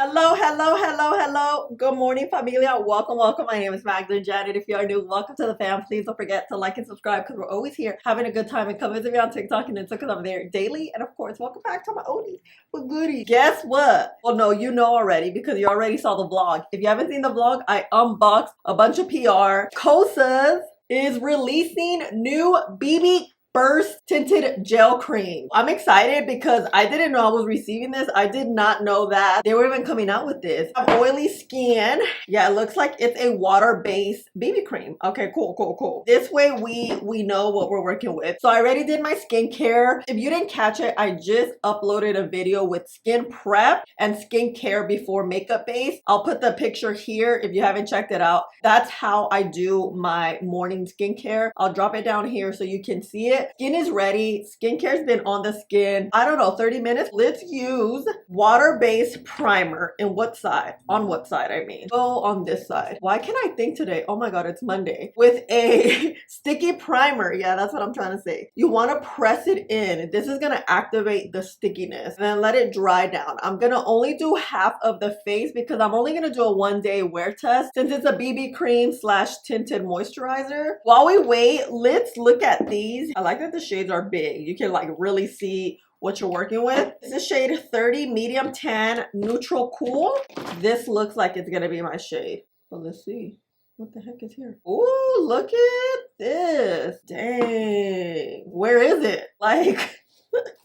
Hello, hello, hello, hello. Good morning, familia. Welcome, welcome. My name is MagdalineJanet. If you are new, welcome to the fam. Please don't forget to like and subscribe because we're always here having a good time. And come visit me on TikTok and Instagram because I'm there daily. And of course, welcome back to my oldies with goodies. Guess what? Well, no, you know already because you already saw the vlog. If you haven't seen the vlog, I unboxed a bunch of PR. Kosas is releasing new BB Burst tinted gel cream. I'm excited because I didn't know I was receiving this. I did not know that they were even coming out with this. I have oily skin. Yeah, it looks like it's a water-based BB cream. Okay, cool. This way we know what we're working with. So I already did my skincare. If you didn't catch it, I just uploaded a video with skin prep and skincare before makeup base. I'll put the picture here if you haven't checked it out. That's how I do my morning skincare. I'll drop it down here so you can see it. Skin is ready. Skincare's been on the skin, I don't know, 30 minutes. Let's use water-based primer. In what side? On what side, I mean. Go on this side. Why can't I think today? Oh my God, it's Monday. With a sticky primer. Yeah, that's what I'm trying to say. You want to press it in. This is going to activate the stickiness and then let it dry down. I'm going to only do half of the face because I'm only going to do a one-day wear test since it's a BB cream / tinted moisturizer. While we wait, let's look at these. I like that the shades are big. You can like really see what you're working with. This is shade 30 medium tan neutral cool. This looks like it's gonna be my shade. But let's see. What the heck is here? Ooh, look at this. Dang. Where is it? Like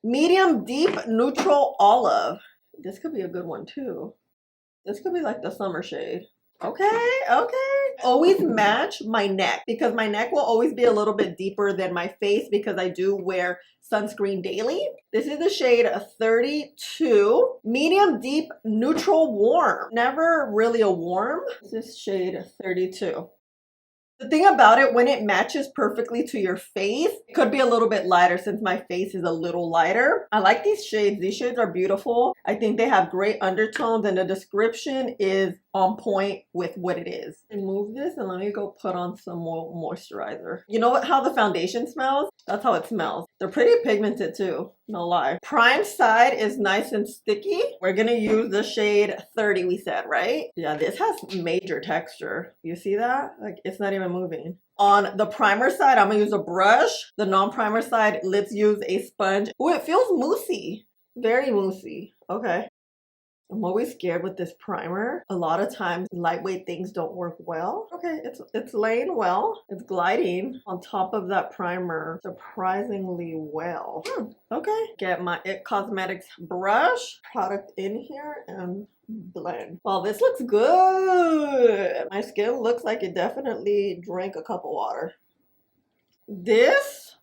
medium deep neutral olive. This could be a good one too. This could be like the summer shade. Okay. Always match my neck because my neck will always be a little bit deeper than my face because I do wear sunscreen daily. This is the shade 32 medium deep neutral warm. Never really a warm. This is shade 32. The thing about it, when it matches perfectly to your face, it could be a little bit lighter since my face is a little lighter. I like these shades. These shades are beautiful. I think they have great undertones and the description is on point with what it is. Remove this and let me go put on some more moisturizer. You know how the foundation smells? That's how it smells. They're pretty pigmented too, no lie. Prime side is nice and sticky. We're gonna use the shade 30 we said, right? Yeah, this has major texture. You see that? Like it's not even moving. On the primer side, I'm gonna use a brush. The non-primer side, let's use a sponge. Oh, it feels moussey. Very moussey. Okay. I'm always scared with this primer. A lot of times lightweight things don't work well. Okay, it's laying well. It's gliding on top of that primer surprisingly well. Okay, get my IT Cosmetics brush, product in here and blend. Well, this looks good. My skin looks like it definitely drank a cup of water. This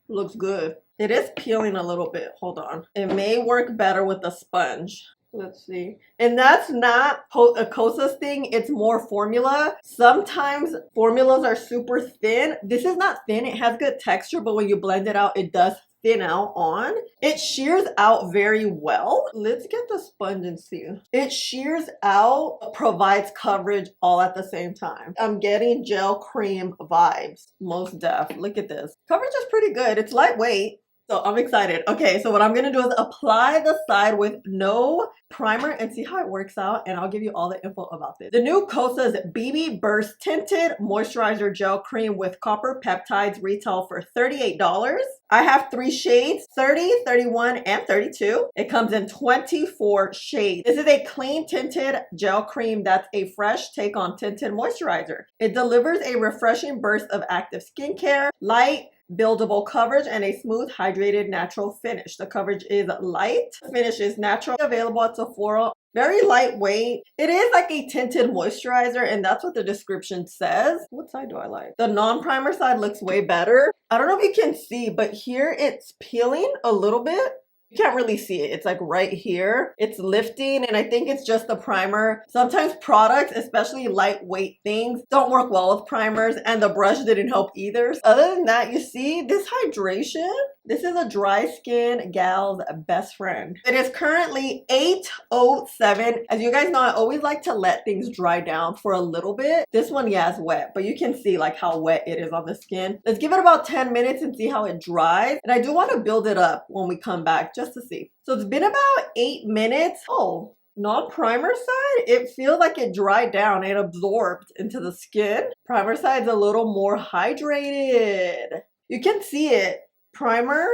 looks good. It is peeling a little bit. Hold on. It may work better with a sponge. Let's see. And that's not a Kosas thing. It's more formula. Sometimes formulas are super thin. This is not thin. It has good texture, but when you blend it out, it does thin out on. It shears out very well. Let's get the sponge and see. It shears out, provides coverage all at the same time. I'm getting gel cream vibes. Most def. Look at this. Coverage is pretty good. It's lightweight. So I'm excited. Okay, so what I'm gonna do is apply the side with no primer and see how it works out, and I'll give you all the info about this. The new Kosas BB Burst Tinted Moisturizer Gel Cream with Copper Peptides retail for $38. I have 3 shades, 30, 31, and 32. It comes in 24 shades. This is a clean tinted gel cream that's a fresh take on tinted moisturizer. It delivers a refreshing burst of active skincare, light, buildable coverage, and a smooth, hydrated, natural finish. The coverage is light. The finish is natural. Available at Sephora. Very lightweight. It is like a tinted moisturizer, and that's what the description says. What side do I like? The non-primer side looks way better. I don't know if you can see, but here it's peeling a little bit. You can't really see it. It's like right here. It's lifting, and I think it's just the primer. Sometimes products, especially lightweight things, don't work well with primers, and the brush didn't help either. Other than that, you see this hydration? This is a dry skin gal's best friend. It is currently 8:07. As you guys know, I always like to let things dry down for a little bit. This one, yeah, is wet, but you can see like how wet it is on the skin. Let's give it about 10 minutes and see how it dries. And I do want to build it up when we come back just to see. So it's been about 8 minutes. Oh, Non-primer side, it feels like it dried down. It absorbed into the skin. Primer side's a little more hydrated. You can see it. Primer,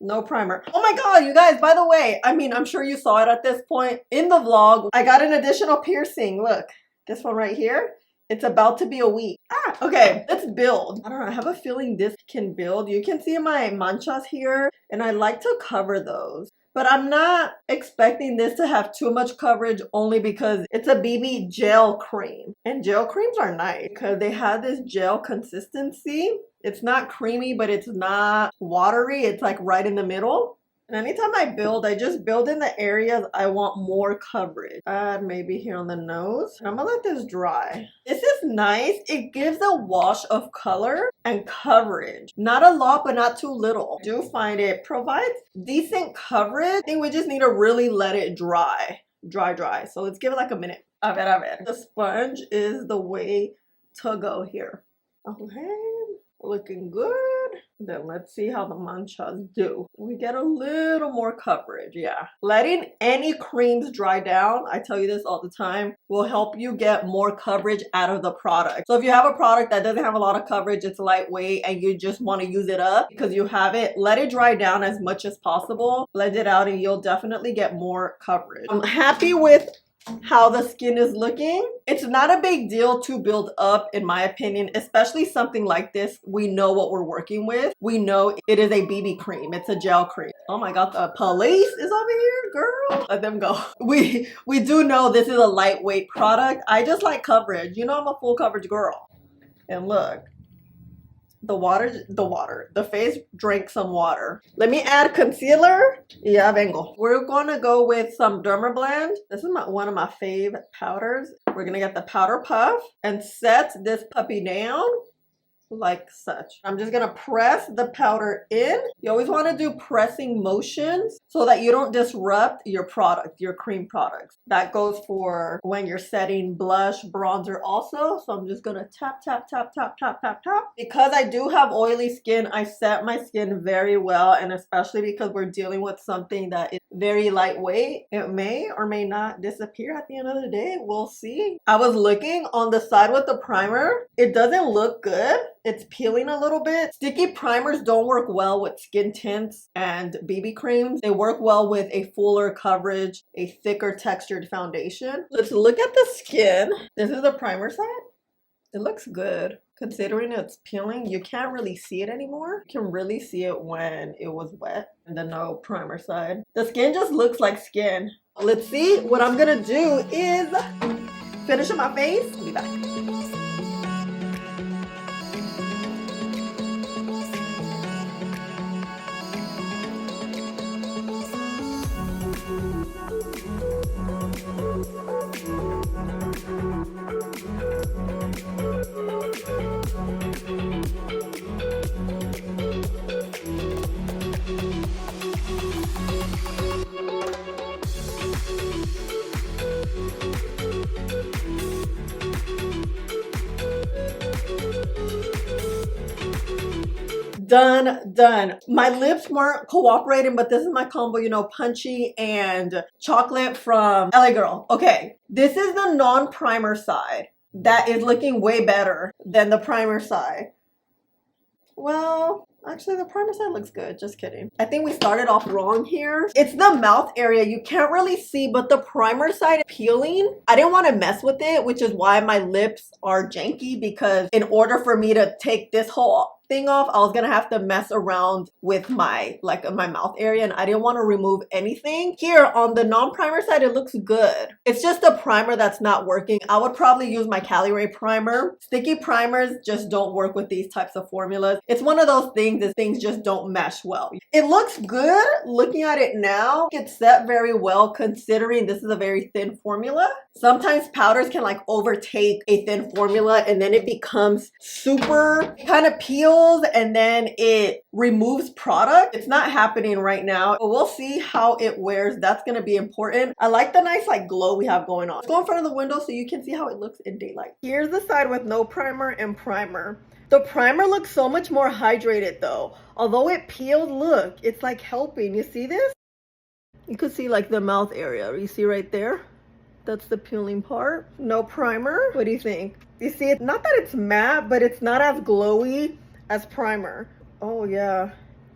no primer. Oh my god, you guys, by the way, I mean, I'm sure you saw it at this point in the vlog. I got an additional piercing. Look, this one right here. It's about to be a week. Okay, let's build. I don't know, I have a feeling this can build. You can see my manchas here, and I like to cover those. But I'm not expecting this to have too much coverage only because it's a BB gel cream. And gel creams are nice because they have this gel consistency. It's not creamy, but it's not watery. It's like right in the middle. And anytime I build, I just build in the areas I want more coverage. Maybe here on the nose. I'm gonna let this dry. This is nice. It gives a wash of color and coverage. Not a lot, but not too little. I do find it provides decent coverage. I think we just need to really let it dry. Dry. So let's give it like a minute. A ver. The sponge is the way to go here. Okay, looking good. Then let's see how the manchas do. We get a little more coverage, yeah. Letting any creams dry down, I tell you this all the time, will help you get more coverage out of the product. So if you have a product that doesn't have a lot of coverage, it's lightweight, and you just want to use it up because you have it, let it dry down as much as possible. Blend it out and you'll definitely get more coverage. I'm happy with how the skin is looking. It's not a big deal to build up, in my opinion, especially something like this. We know what we're working with. We know it is a BB cream. It's a gel cream. Oh my god, the police is over here, girl. Let them go. We do know this is a lightweight product. I just like coverage. You know I'm a full coverage girl. And look, the face drank some water. Let me add concealer. Yeah, vengo. We're gonna go with some Dermablend. This is one of my fave powders. We're gonna get the powder puff and set this puppy down like such. I'm just gonna press the powder in. You always want to do pressing motions so that you don't disrupt your product, your cream products. That goes for when you're setting blush, bronzer also. So I'm just gonna tap. Because I do have oily skin, I set my skin very well, and especially because we're dealing with something that is very lightweight, it may or may not disappear at the end of the day. We'll see. I was looking on the side with the primer. It doesn't look good. It's peeling a little bit. Sticky primers don't work well with skin tints and BB creams. They work well with a fuller coverage, a thicker textured foundation. Let's look at the skin. This is the primer side. It looks good. Considering it's peeling, you can't really see it anymore. You can really see it when it was wet. And then no primer side. The skin just looks like skin. Let's see. What I'm gonna do is finish up my face. I'll be back. Done. My lips weren't cooperating, but this is my combo, you know, punchy and chocolate from LA Girl. Okay, this is the non-primer side. That is looking way better than the primer side. Well, actually the primer side looks good. Just kidding. I think we started off wrong here. It's the mouth area. You can't really see, but the primer side is peeling. I didn't want to mess with it, which is why my lips are janky, because in order for me to take this whole thing off, I was gonna have to mess around with my mouth area, and I didn't want to remove anything. Here on the non-primer side, it looks good. It's just the primer that's not working. I would probably use my Cali Ray primer. Sticky primers just don't work with these types of formulas. It's one of those things that things just don't mesh well. It looks good looking at it now. It's set very well considering this is a very thin formula. Sometimes powders can like overtake a thin formula and then it becomes super kind of peels and then it removes product. It's not happening right now, but we'll see how it wears. That's going to be important. I like the nice like glow we have going on. Let's go in front of the window so you can see how it looks in daylight. Here's the side with no primer and primer. The primer looks so much more hydrated though. Although it peeled, look, it's like helping. You see this? You could see like the mouth area. You see right there? That's the peeling part. No primer. What do you think? You see it? Not that it's matte, but it's not as glowy as primer. Oh yeah.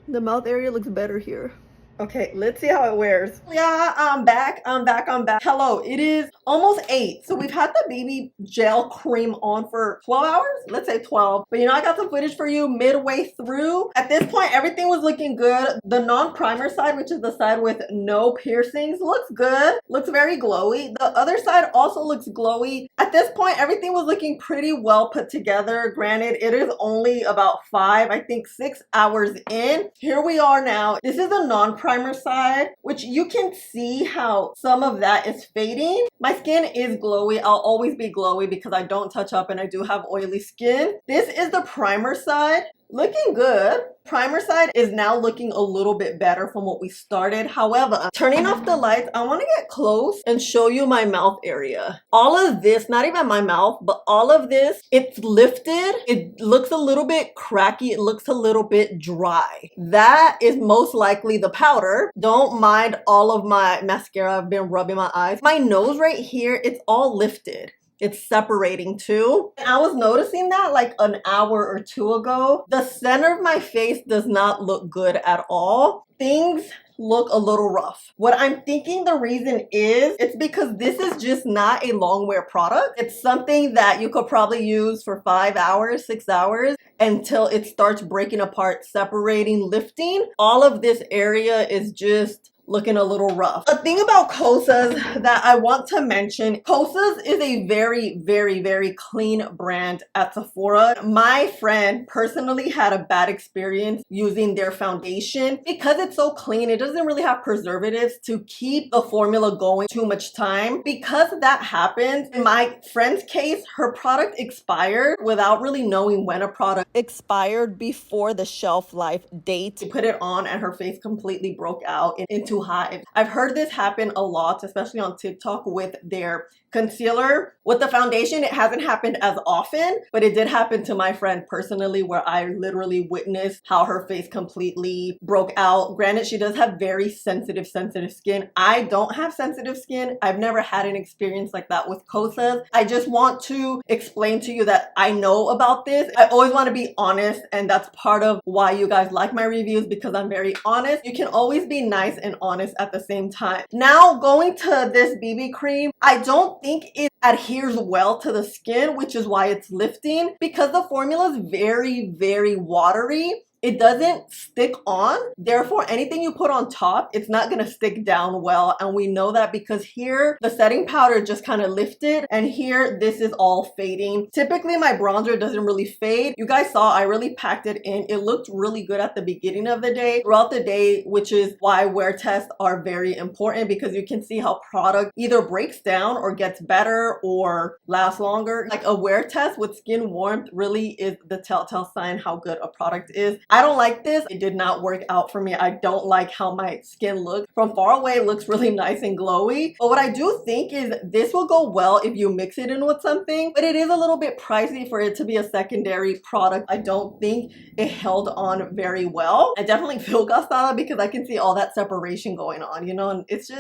The mouth area looks better here. Okay, let's see how it wears. Yeah, I'm back. Hello, it is almost 8. So we've had the BB gel cream on for 12 hours? Let's say 12. But you know, I got some footage for you midway through. At this point, everything was looking good. The non-primer side, which is the side with no piercings, looks good. Looks very glowy. The other side also looks glowy. At this point, everything was looking pretty well put together. Granted, it is only about 5, I think 6 hours in. Here we are now. This is a non-primer side, which you can see how some of that is fading. My skin is glowy. I'll always be glowy because I don't touch up and I do have oily skin. This is the primer side. Looking good. Primer side is now looking a little bit better from what we started. However, turning off the lights, I want to get close and show you my mouth area. All of this, not even my mouth, but all of this, it's lifted. It looks a little bit cracky. It looks a little bit dry. That is most likely the powder. Don't mind all of my mascara. I've been rubbing my eyes. My nose right here, it's all lifted. It's separating too. I was noticing that like an hour or 2 ago. The center of my face does not look good at all. Things look a little rough. What I'm thinking the reason is, it's because this is just not a long wear product. It's something that you could probably use for 5 hours, 6 hours until it starts breaking apart, separating, lifting. All of this area is just looking a little rough. A thing about Kosas that I want to mention, Kosas is a very, very, very clean brand at Sephora. My friend personally had a bad experience using their foundation because it's so clean. It doesn't really have preservatives to keep the formula going too much time. Because that happened, in my friend's case, her product expired without really knowing when a product expired before the shelf life date. She put it on and her face completely broke out into hives. I've heard this happen a lot, especially on TikTok with their concealer. With the foundation, it hasn't happened as often, but it did happen to my friend personally, where I literally witnessed how her face completely broke out. Granted, she does have very sensitive skin. I don't have sensitive skin. I've never had an experience like that with Kosas. I just want to explain to you that I know about this. I always want to be honest, and that's part of why you guys like my reviews, because I'm very honest. You can always be nice and honest at the same time. Now, going to this BB cream, I don't think it adheres well to the skin, which is why it's lifting, because the formula is very, very watery. It doesn't stick on. Therefore, anything you put on top, it's not gonna stick down well. And we know that because here, the setting powder just kind of lifted, and here, this is all fading. Typically, my bronzer doesn't really fade. You guys saw I really packed it in. It looked really good at the beginning of the day. Throughout the day, which is why wear tests are very important, because you can see how product either breaks down or gets better or lasts longer. Like a wear test with skin warmth really is the telltale sign how good a product is. I don't like this. It did not work out for me. I don't like how my skin looks. From far away, it looks really nice and glowy. But what I do think is this will go well if you mix it in with something, but it is a little bit pricey for it to be a secondary product. I don't think it held on very well. I definitely feel gastada because I can see all that separation going on, you know, and it's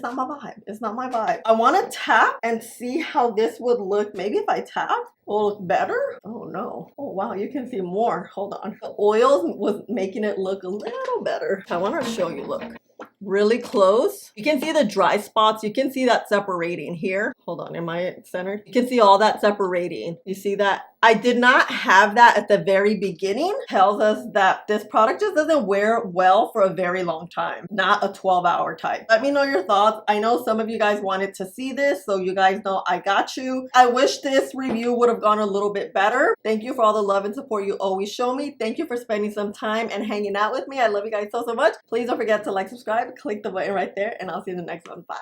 not my vibe. It's not my vibe. I want to tap and see how this would look. Maybe if I tap, will it look better? Oh no. Oh wow, you can see more. Hold on. The oils was making it look a little better. I want to show you, look. Really close. You can see the dry spots. You can see that separating here. Hold on, am I centered? You can see all that separating. You see that? I did not have that at the very beginning. Tells us that this product just doesn't wear well for a very long time. Not a 12-hour type. Let me know your thoughts. I know some of you guys wanted to see this, so you guys know I got you. I wish this review would have gone a little bit better. Thank you for all the love and support you always show me. Thank you for spending some time and hanging out with me. I love you guys so much. Please don't forget to like, subscribe, click the button right there, and I'll see you in the next one. Bye.